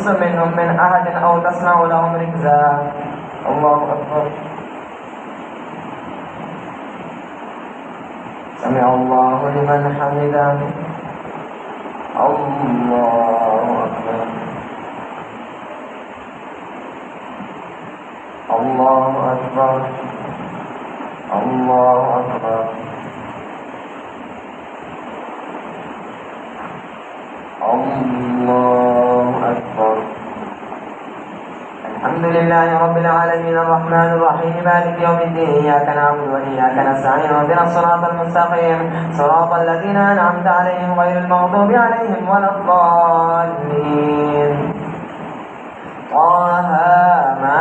منهم من أحد أو تسمع لهم ركزا. الله أكبر. سمع الله لمن حمده. الله أكبر. الله أكبر. الله أكبر. الله أكبر. الحمد لله رب العالمين الرحمن الرحيم مالك يوم الدين إياك نعبد وإياك نستعين اهدنا الصراط المستقيم صراط الذين أنعمت عليهم غير المغضوب عليهم ولا الضالين. طه ما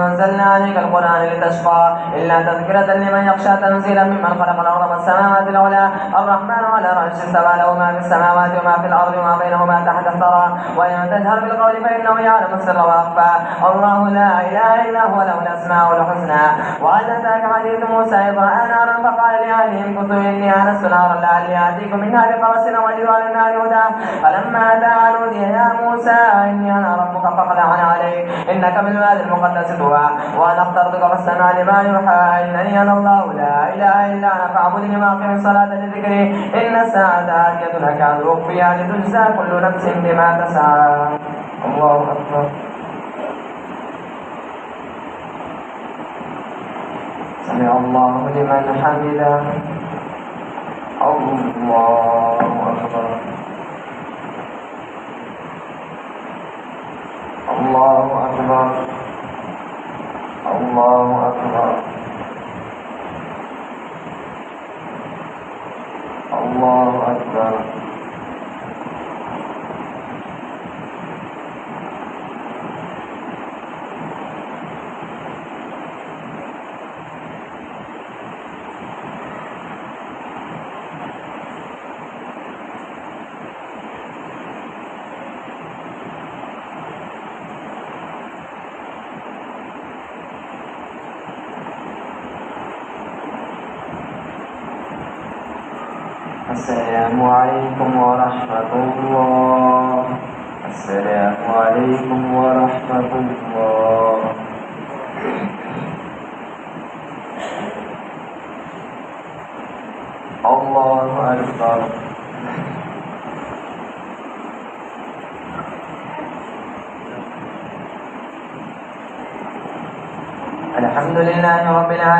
أنزلنا عليك القرآن لتشقى إلا تذكرة لمن يخشى تنزيلا ممن خلق الأرض والسماوات العلى الرحمن على العرش استوى له ما في السماوات وما في الأرض وما بينهما تحت الثرى وإن تجهر بالقول فإنه يعلم السر وأخفى الله لا إله إلا هو له الأسماء الحسنى. وهل أتاك حديث موسى إذ رأى نارا فقال لأهلهم كثوا إني آنست نارا لعلي آتيكم منها بقبس وأجد على النار هدى فلما أتاها نودي يا موسى إني أنا ربك فاخلع عليك إنك بالوادي المقدس طوى وأنا اخترتك فاستمع لما يوحى إنني أنا الله لا إله إلا أنا فاعبدني وأقم الصلاة لذكري إن الساعة آتية أكاد أخفيها لتجزى كل نفس بما تسعى. الله أكبر. سمع الله لمن حمده. الله أكبر. الله أكبر. الله أكبر. الله أكبر. السلام عليكم ورحمة الله. السلام عليكم ورحمة الله. الله أكبر. الحمد لله رب العالمين.